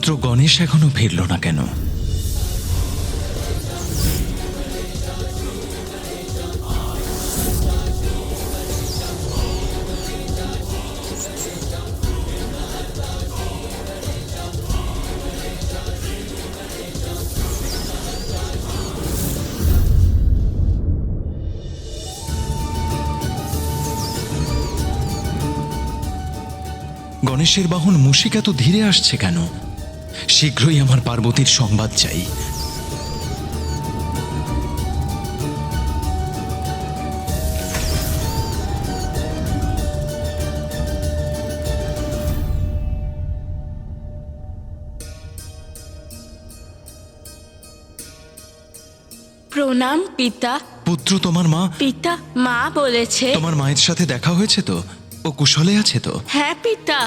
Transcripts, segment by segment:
পুত্র গণেশ এখনো ফিরল না কেন? গণেশের বাহন মুশিক এত ধীরে আসছে কেন? শীঘ্রই আমার পার্বতীর সংবাদ চাই। প্রণাম পিতা। পুত্র, তোমার মা? পিতা, মা বলেছে। তোমার মায়ের সাথে দেখা হয়েছে তো? ও কুশলে আছে তো? হ্যাঁ পিতা।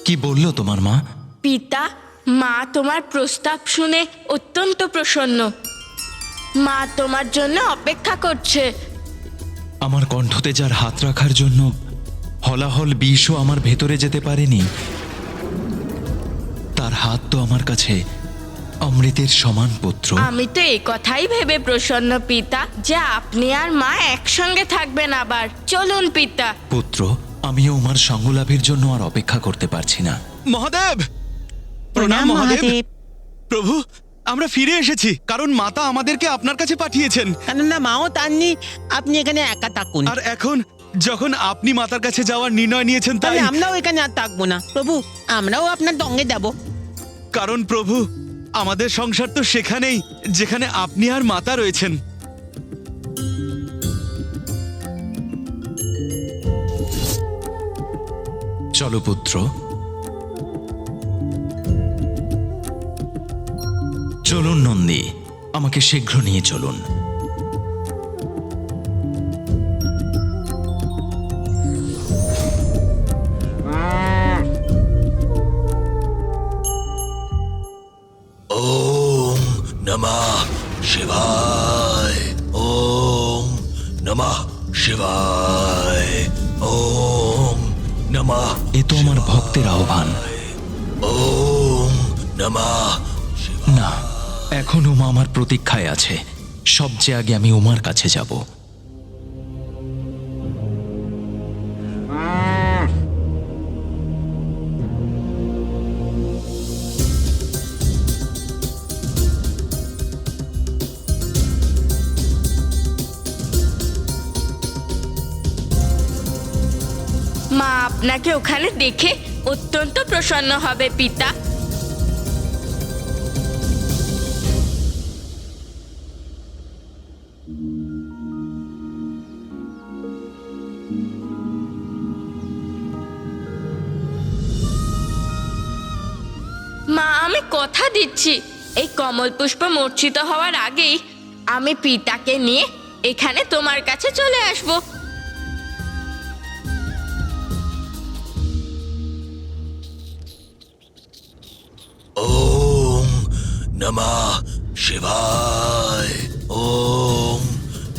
কি বলল তোমার মা? পিতা, মা তোমার প্রস্তাব শুনে অত্যন্ত প্রসন্ন। মা তোমার জন্য অপেক্ষা করছে। আমার কণ্ঠতে যার হাত রাখার জন্য হলাহল বিষও আমার ভেতরে যেতে পারেনি, তার হাত তো আমার কাছে অমৃতের সমান। পুত্র, আমি তো এই কথাই ভেবে প্রসন্ন পিতা যে আপনি আর মা একসঙ্গে থাকবেন আবার। চলুন পিতা। পুত্র, আমিও উমার সঙ্গলাভের জন্য আর অপেক্ষা করতে পারছি না। মহাদেব! প্রণাম মহাদেব। প্রভু, আমরা ফিরে এসেছি, কারণ মাতা আমাদেরকে আপনার কাছে পাঠিয়েছেন। কেননা মাও তাননি, আপনি এখানে একা থাকুন। আর এখন যখন আপনি মাতার কাছে যাওয়ার নির্ণয় নিয়েছেন, তাই তাহলে আমরাও এখানে আর থাকবো না প্রভু, আমরাও আপনার সঙ্গে যাব। কারণ প্রভু, আমাদের সংসার তো সেখানেই যেখানে আপনি আর মাতা রয়েছেন। চলো পুত্র, চলুন নন্দী, আমাকে শীঘ্র নিয়ে চলুন। ওম নমঃ শিবায়। ওম নমঃ শিবায়। ওম নমঃ। এ তো আমার ভক্তের আহ্বান। ওম নমঃ। না, এখন উমা আমার প্রতীক্ষায় আছে। সবচেয়ে আগে আমি উমার কাছে যাব। মা আপনাকে ওখানে দেখে অত্যন্ত প্রসন্ন হবে পিতা। মা, আমি কথা দিচ্ছি, এই কমল পুষ্প মূর্ছিত হওয়ার আগেই আমি পিতাকে নিয়ে এখানে তোমার কাছে চলে আসবো। ওম নমঃ শিবায়। ওম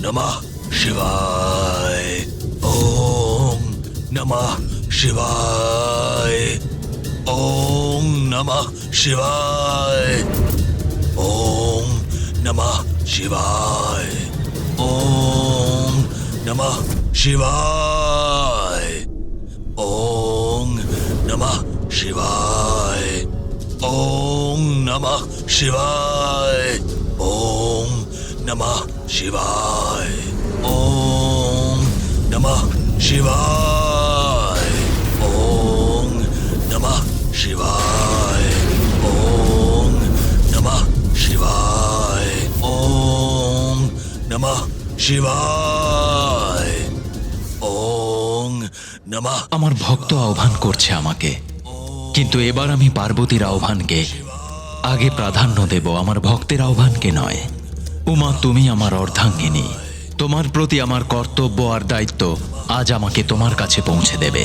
নমঃ শিবায়। ওম নমঃ শিবায়। ওম নমঃ শিবায়। ওম নমঃ শিবায়। ওম নমঃ শিবায়। ওম নমঃ শিবায়। ওম নমঃ শিবায়। ওম নমঃ শিবায়। ওম নমঃ শিবায়। ওম নমঃ শিবায়। ওম নমঃ শিবায়। ওম নমঃ শিবায়। ওম নমঃ। আমার ভক্ত আহ্বান করছে আমাকে, কিন্তু এবার আমি পার্বতীর আহ্বানকে আগে প্রাধান্য দেব, আমার ভক্তের আহ্বানকে নয়। উমা, তুমি আমার অর্ধাঙ্গিনী। তোমার প্রতি আমার কর্তব্য আর দায়িত্ব আজ আমাকে তোমার কাছে পৌঁছে দেবে।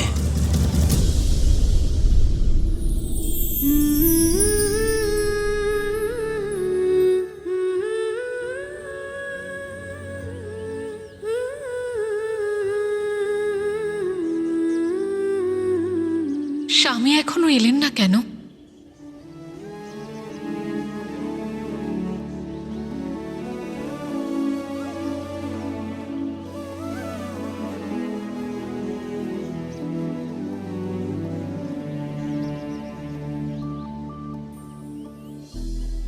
এখনো এলেন না কেন?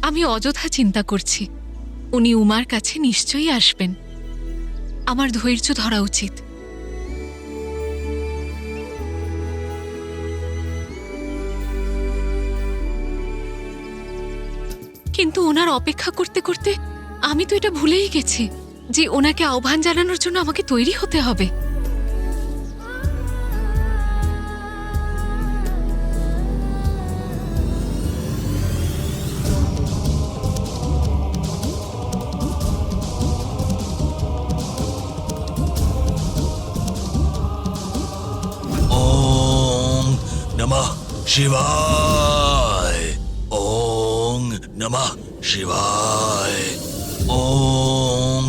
আমি অযথা চিন্তা করছি। উনি উমার কাছে নিশ্চয়ই আসবেন। আমার ধৈর্য ধরা উচিত। কিন্তু ওনার অপেক্ষা করতে করতে আমি তো এটা ভুলেই গেছি যে ওনাকে আহ্বান জানানোর জন্য আমাকে তৈরি হতে হবে। ওং নমঃ শিবায়। ওং নমঃ শিবায়। ওং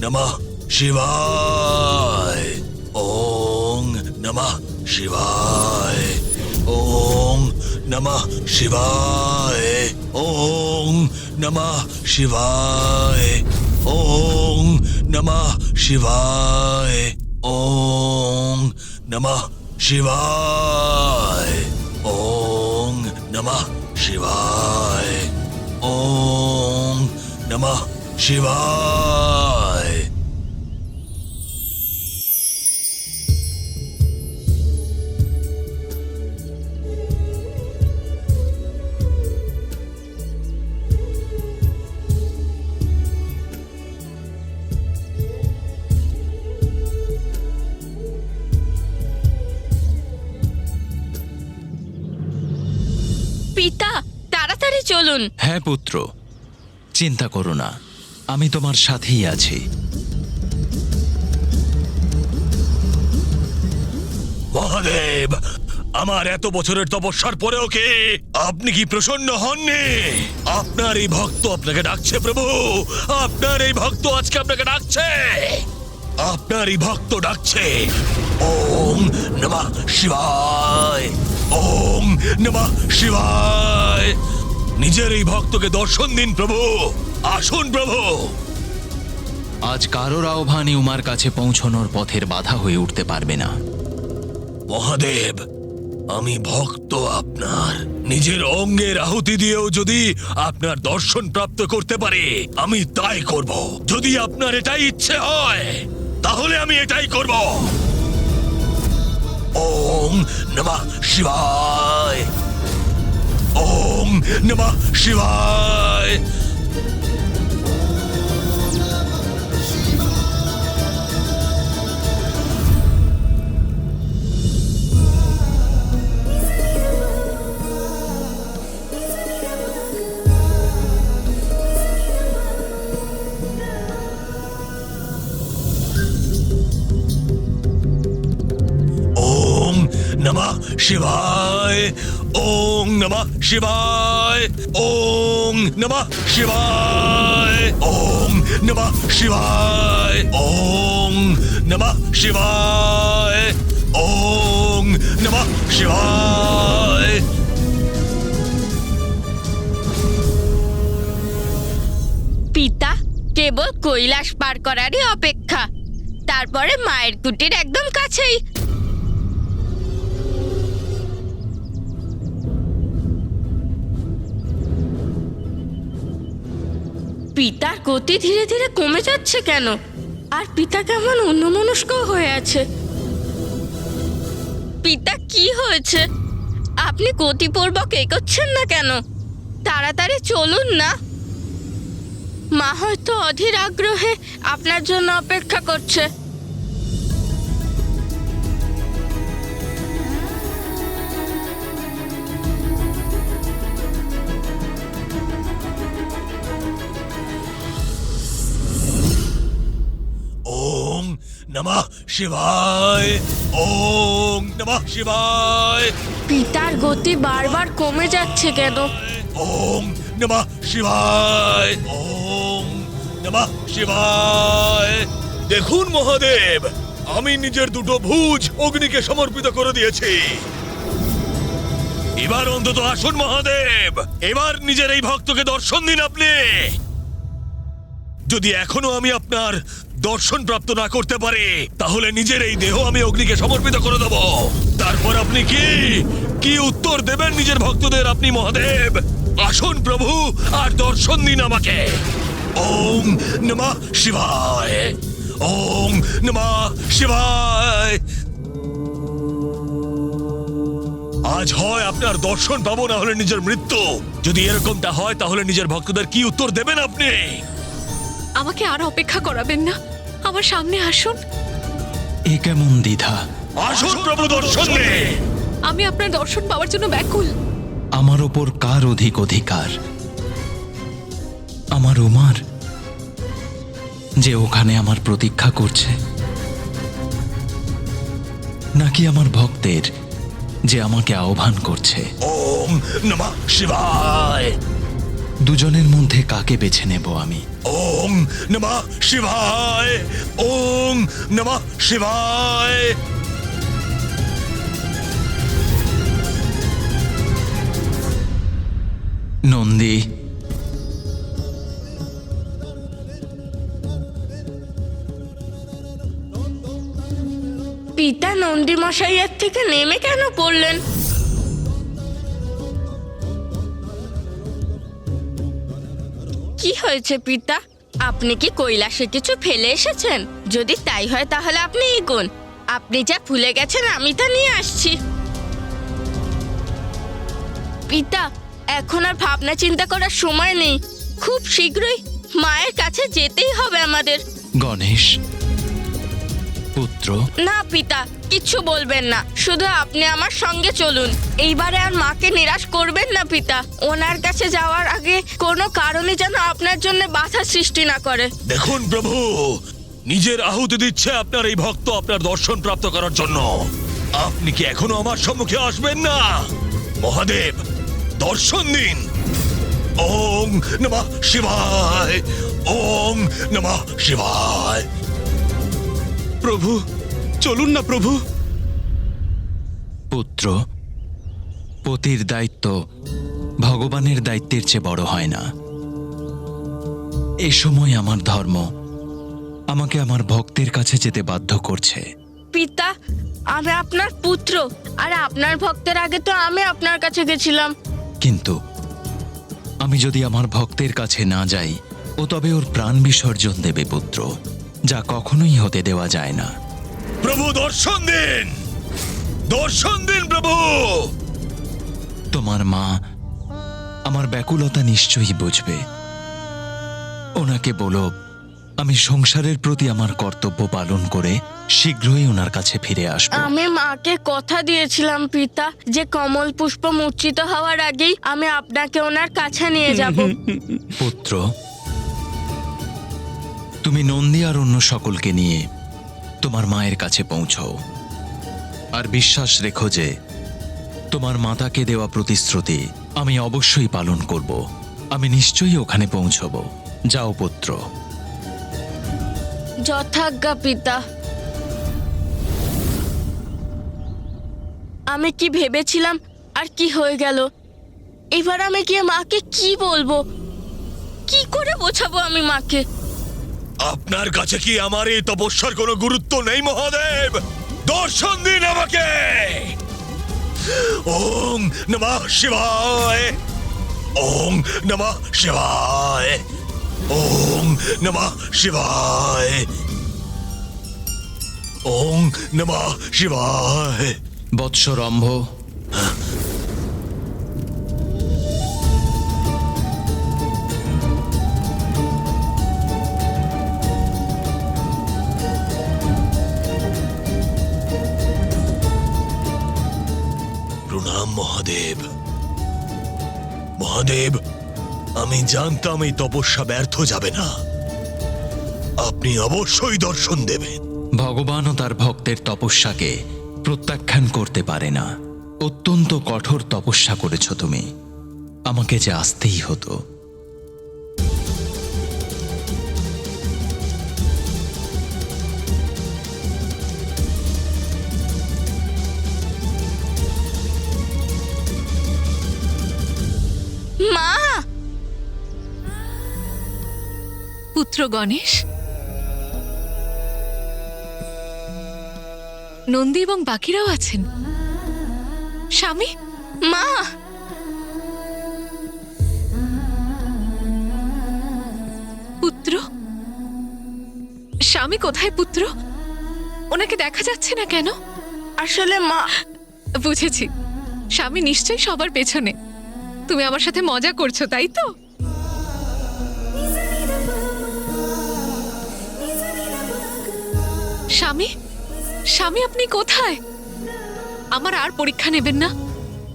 নমঃ শিবায়। ওং নমঃ শিবায়। ওং নমঃ শিবায়। ওং নমঃ শিবায়। ওং নমঃ শিবায়। ওং নমঃ শিবায়। ওং নমঃ শিবায়। ওং নমঃ শিবায়। পিতা, তাড়াতাড়ি চলুন। হ্যাঁ পুত্র, চিন্তা করো না, আমি তোমার সাথেই আছি। মহাদেব, আমার এত বছরের তপস্যার পরেও কি আপনি কি প্রসন্ন হননি? আপনার এই ভক্ত আপনাকে ডাকছে প্রভু। আপনার এই ভক্ত আজকে আপনাকে ডাকছে। আপনার এই ভক্ত ডাকছে। ওম নমঃ শিবায়। ওম নমঃ শিবায়। নিজের এই ভক্তকে দর্শন দিন প্রভু। আসুন প্রভু। আজ কারোর আহ্বানই উমার কাছে পৌঁছনোর পথের বাধা হয়ে উঠতে পারবে না। মহাদেব, আমি ভক্ত আপনার। নিজের অঙ্গের আহুতি দিয়েও যদি আপনার দর্শন প্রাপ্ত করতে পারি, আমি তাই করব। যদি আপনার এটাই ইচ্ছে হয়, তাহলে আমি এটাই করব। ওম নমঃ শিবায়। ওম নমঃ শিবায়। नमः शिवाय। ओम नमः शिवाय। ओम नमः शिवाय। ओम नमः शिवाय। ओम नमः शिवाय। ओम नमः शिवाय। পিতা, কেবল কৈলাস পার করারই অপেক্ষা। তারপরে মায়ের কুটির একদম কাছেই। পিতার গতি ধীরে ধীরে কমে যাচ্ছে কেন? আর পিতা কেমন অন্যমনস্ক হয়ে আছে। পিতা, কি হয়েছে? আপনি গতিপূর্বক এগোচ্ছেন না কেন? তাড়াতাড়ি চলুন না। মা হয়তো অধীর আগ্রহে আপনার জন্য অপেক্ষা করছে। ओम नमः शिवाय। ओम नमः शिवाय। পিতার গতি বারবার কমে যাচ্ছে কেন? ओम नमः शिवाय। ओम नमः शिवाय। দেখুন মহাদেব, আমি নিজের দুটো ভুজ অগ্নিকে সমর্পিত করে দিয়েছি। এবার অন্তত আসুন মহাদেব, এবার নিজের এই ভক্তকে দর্শন দিন আপনি। যদি এখনো আমি আপনার দর্শন প্রাপ্ত না করতে পারি, তাহলে নিজের এই দেহ আমি অগ্নিকে সমর্পিত করে দেব। তারপর আপনি কি উত্তর দেবেন নিজের ভক্তদের আপনি মহাদেব? আসুন প্রভু, আর দর্শন দিন আমাকে। ওম নমঃ শিবায়, ওম নমঃ শিবায়। আজ হয় আপনার দর্শন পাবো, না হলে নিজের মৃত্যু। যদি এরকমটা হয় তাহলে নিজের ভক্তদের কি উত্তর দেবেন আপনি? আমাকে আর অপেক্ষা করাবেন না, আমার সামনে আসুন। এ কেমন দ্বিধা! আসুন প্রভু, দর্শন দিন। আমি আপনার দর্শন পাওয়ার জন্য ব্যাকুল। আমার ওপর কার অধিক অধিকার? আমার উমার, যে ওখানে আমার প্রতীক্ষা করছে, নাকি আমার ভক্তের যে আমাকে আহ্বান করছে? ওম নমঃ শিবায়, দুজনের মধ্যে কাকে বেছে নেব আমি? ওম নমঃ শিবায়, ওম নমঃ শিবায়। নন্দী, পিতা নন্দী মশাইয়ের থেকে নেমে কেন পড়লেন? কি হয়েছে পিতা? আপনি কি কৈলাসে কিছু ফেলে এসেছেন? যদি তাই হয় তাহলে আপনি এগোন। আপনি যা ভুলে গেছেন আমি তা নিয়ে আসছি। পিতা, এখন আর ভাবনা চিন্তা করার সময় নেই। খুব শীঘ্রই মায়ের কাছে যেতেই হবে আমাদের। গণেশ পুত্র, না পিতা, কিচ্ছু বলবেন না, শুধু আপনি আমার সঙ্গে চলুন। এইবারে আর মাকে নিরাশ করবেন না পিতা। ওনার কাছে যাওয়ার আগে কোনো কারণে যেন আপনার জন্য বাধা সৃষ্টি না করে। দেখুন প্রভু, নিজের আহুতি দিচ্ছে আপনার এই ভক্ত আপনার দর্শন প্রাপ্ত করার জন্য। আপনি কি এখনো আমার সম্মুখে আসবেন না? মহাদেব, দর্শন দিন। ওম নমঃ শিবায়, ওম নমঃ শিবায়। প্রভু, চলুন না প্রভু। পুত্র, পতির দায়িত্ব ভগবানের দায়িত্বের চেয়ে বড় হয় না। এ সময় আমার ধর্ম আমাকে আমার ভক্তের কাছে যেতে বাধ্য করছে। পিতা, আমি আপনার পুত্র, আর আপনার ভক্তের আগে তো আমি আপনার কাছে গেছিলাম। কিন্তু আমি যদি আমার ভক্তের কাছে না যাই, ও তবে ওর প্রাণ বিসর্জন দেবে পুত্র, যা কখনোই হতে দেওয়া যায় না। প্রভু, দর্শন দিন, দর্শন দিন প্রভু। তোমার মা আমার ব্যাকুলতা নিশ্চয়ই বুঝবে। ওনাকে বলো আমি সংসারের প্রতি আমার কর্তব্য পালন করে শীঘ্রই ওনার কাছে ফিরে আসব। আমি মাকে কথা দিয়েছিলাম পিতা, যে কমল পুষ্প মূর্ছিত হওয়ার আগেই আমি আপনাকে ওনার কাছে নিয়ে যাব। পুত্র, তুমি নন্দী আর অন্য সকলকে নিয়ে তোমার মায়ের কাছে পৌঁছও, আর বিশ্বাস রেখো যে তোমার মাতাকে দেওয়া প্রতিশ্রুতি আমি অবশ্যই পালন করব। আমি নিশ্চয়ই ওখানে পৌঁছব। যাও পুত্র। যথাজ্ঞা পিতা। আমি কি ভেবেছিলাম আর কি হয়ে গেল। এবার আমি গিয়ে মাকে কি বলবো, কি করে বোঝাবো আমি মাকে? আপনার কাছে কি আমার এই তপস্যার কোনো গুরুত্ব নেই মহাদেব? দর্শন দিন আমাকে। ওম নমঃ শিবায়, ওম নমঃ শিবায়, ওম নমঃ শিবায়, ওম নমঃ শিবায়। বৎস রম্ভ, প্রণাম মহাদেব। মহাদেব, আমি জানতাম এই তপস্যা ব্যর্থ যাবে না। আপনি অবশ্যই দর্শন দেবেন। ভগবানও তার ভক্তের তপস্যাকে প্রত্যাখ্যান করতে পারে না। অত্যন্ত কঠোর তপস্যা করেছ তুমি, আমাকে যে আসতেই হতো। গণেশ, নন্দী এবং বাকিরাও আছেন। স্বামী, মা, পুত্র, স্বামী কোথায় পুত্র? ওনাকে দেখা যাচ্ছে না কেন? আসলে মা, বুঝেছি, স্বামী নিশ্চয়ই সবার পেছনে। তুমি আমার সাথে মজা করছো, তাই তো? স্বামী, স্বামী আপনি কোথায়? আমার আর পরীক্ষা নেবেন না,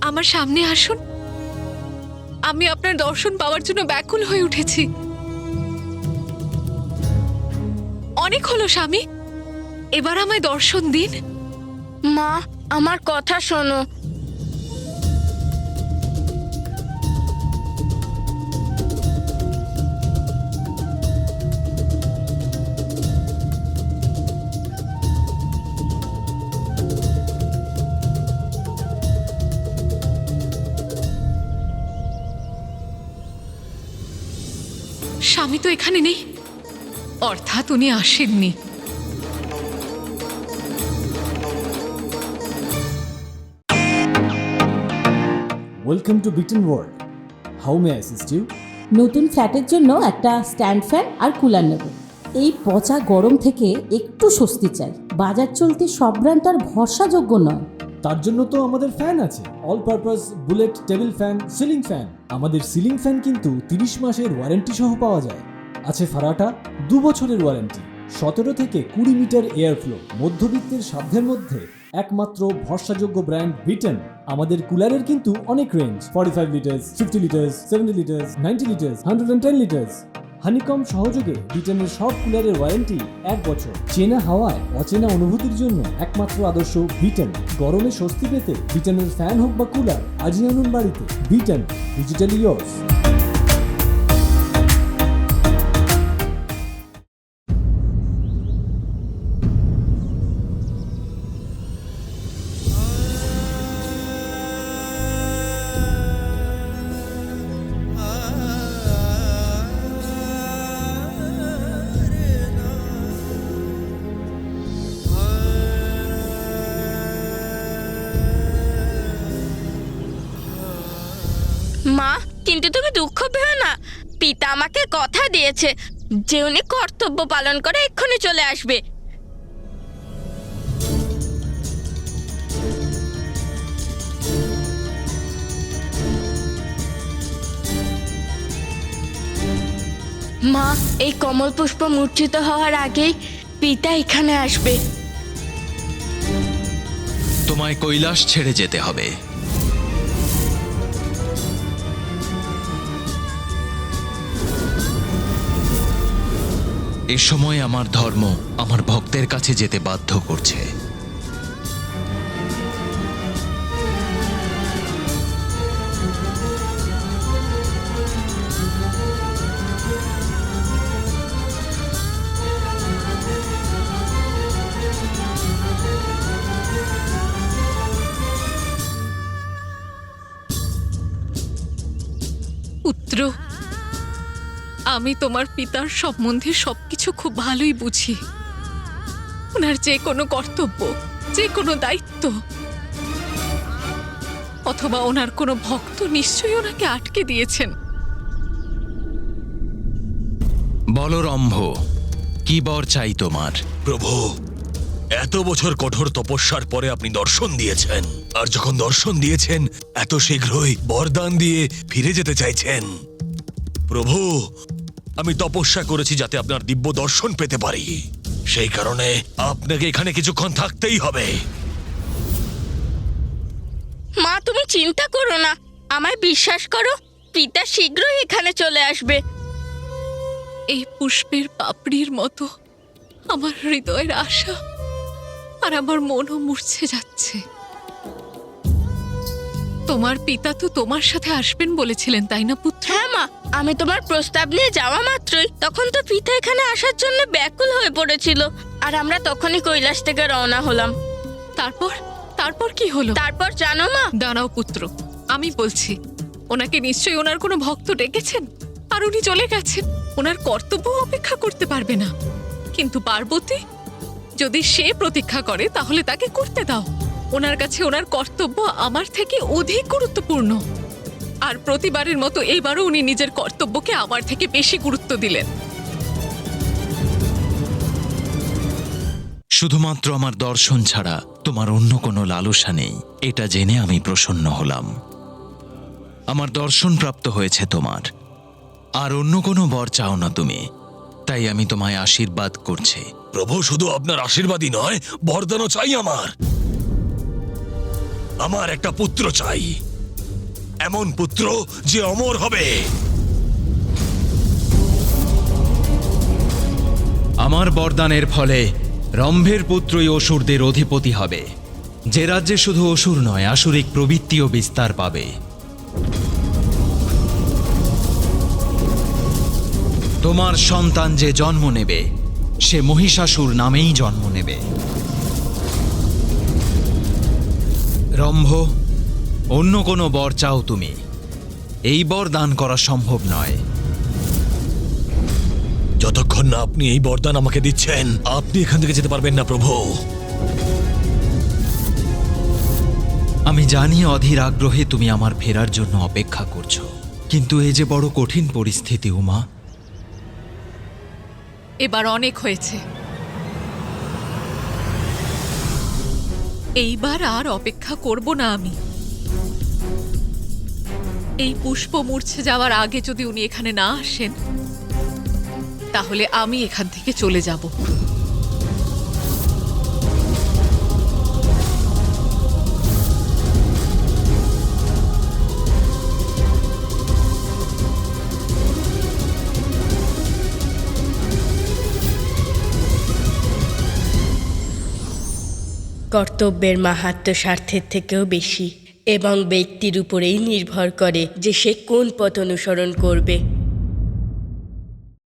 আমার সামনে আসুন। আমি আপনার দর্শন পাওয়ার জন্য ব্যাকুল হয়ে উঠেছি। অনেক হলো স্বামী, এবার আমায় দর্শন দিন। মা, আমার কথা শোনো। স্বামী তো এখানে নেই, অর্থাৎ উনি আসেননি। Welcome to Beaten World. How may I assist you? নতুন ফ্ল্যাটের জন্য একটা স্ট্যান্ড ফ্যান আর কুলার নেব। এই পচা গরম থেকে একটু স্বস্তি চাই। বাজার চলতে সব ব্র্যান্ড আর ভরসাযোগ্য নয়। তার জন্য তো আমাদের ফ্যান আছে, all purpose bullet table fan, ceiling fan. আমাদের সিলিং ফ্যান কিন্তু 30 মাসের ওয়ারেন্টি সহ পাওয়া যায়। আছে ফারাটা 2 বছরের ওয়ারেন্টি, 17 থেকে 20 মিটার এয়ার ফ্লো। মধ্যবিত্তের সাধ্যের মধ্যে একমাত্র ভরসাযোগ্য ব্র্যান্ড বিটেন। আমাদের কুলারের কিন্তু অনেক range, 45 litres, 50 litres, 70 litres, 90 litres, 110 litres. Honeycomb সহযোগে বিটেনের সব কুলারের ওয়ারেন্টি 1 বছর। চেনা হাওয়ায় অচেনা অনুভূতির জন্য একমাত্র আদর্শ বিটেন। গরমে স্বস্তি পেতে বিটেনের ফ্যান হোক বা কুলার, আজই আনুন বাড়িতে। Beaten, digitally yours. মা, কিন্তু তুমি দুঃখ পেও না। পিতা আমাকে কথা দিয়েছে যে উনি কর্তব্য পালন করে এক্ষুনি চলে আসবে। মা, এই কমল পুষ্প মূর্ছিত হওয়ার আগেই পিতা এখানে আসবে। তোমায় কৈলাস ছেড়ে যেতে হবে। এ সময় আমার ধর্ম আমার ভক্তের কাছে যেতে বাধ্য করছে। পুত্র, আমি তোমার পিতার সম্বন্ধে সবকিছু খুব ভালোই বুঝি। ওনার যে কোনো কর্তব্য, যে কোনো দায়িত্ব, অথবা ওনার কোনো ভক্ত নিশ্চয়ই ওনাকে আটকে দিয়েছেন। বলো রম্ভ, কি বর চাই তোমার? প্রভু, এত বছর কঠোর তপস্যার পরে আপনি দর্শন দিয়েছেন, আর যখন দর্শন দিয়েছেন এত শীঘ্রই বরদান দিয়ে ফিরে যেতে চাইছেন। প্রভু, আমি তপস্যা করেছি যাতে আপনার দিব্য দর্শন পেতে পারি, সেই কারণে আপনাকে এখানে কিছুক্ষণ থাকতেই হবে। মা, তুমি চিন্তা করো না, আমায় বিশ্বাস করো, পিতা শীঘ্রই এখানে চলে আসবে। এই পুষ্পের পাপড়ির মতো আমার হৃদয়ের আশা আর আমার মনও মূর্ছে যাচ্ছে। তোমার পিতা তো তোমার সাথে আসবেন বলেছিলেন, তাই না পুত্র? হ্যাঁ মা, আমি তোমার প্রস্তাব নিয়ে যাওয়া মাত্রই তখন তো পিতা এখানে আসার জন্য ব্যাকুল হয়ে পড়েছিল, আর আমরা তখনই কৈলাস থেকে রওনা হলাম। তারপর তারপর কি হলো? তারপর জানো মা? দাঁড়াও পুত্র, আমি বলছি। ওনাকে নিশ্চয়ই ওনার কোনো ভক্ত ডেকেছেন আর উনি চলে গেছেন। ওনার কর্তব্য অপেক্ষা করতে পারবে না, কিন্তু পার্বতী যদি সে প্রতীক্ষা করে তাহলে তাকে করতে দাও। ওনার কাছে ওনার কর্তব্য আমার থেকে অধিক গুরুত্বপূর্ণ। আর প্রতিবারের মতো এইবারও উনি নিজের কর্তব্যকে আমার থেকে বেশি গুরুত্ব দিলেন। শুধুমাত্র আমার দর্শন ছাড়া তোমার অন্য কোনো লালসা নেই, এটা জেনে আমি প্রসন্ন হলাম। আমার দর্শন প্রাপ্ত হয়েছে তোমার, আর অন্য কোনো বর চাও না তুমি, তাই আমি তোমায় আশীর্বাদ করছি। প্রভু, শুধু আপনার আশীর্বাদই নয়, বরদানও চাই আমার। আমার একটা পুত্র চাই, এমন পুত্র যে অমর হবে। আমার বরদানের ফলে রম্ভের পুত্রই অসুরদের অধিপতি হবে, যে রাজ্যে শুধু অসুর নয়, আসুরিক প্রবৃত্তিও বিস্তার পাবে। তোমার সন্তান যে জন্ম নেবে সে মহিষাসুর নামেই জন্ম নেবে। রম্ভ, অন্য কোনো বর চাও তুমি, এই বর দান করা সম্ভব নয়। যতক্ষণ না আপনি এই বরদান আমাকে দিচ্ছেন, আপনি এখান থেকে যেতে পারবেন না প্রভু। আমি জানি অধীর আগ্রহে তুমি আমার ফেরার জন্য অপেক্ষা করছো, কিন্তু এই যে বড় কঠিন পরিস্থিতি উমা। এবার অনেক হয়েছে, এইবার আর অপেক্ষা করব না আমি। এই পুষ্প মূর্ছে যাওয়ার আগে যদি উনি এখানে না আসেন, তাহলে আমি এখান থেকে চলে যাব। কর্তব্যের মাহাত্ম্য স্বার্থের থেকেও বেশি, এবং ব্যক্তির উপরেই নির্ভর করে যে সে কোন পথ অনুসরণ করবে।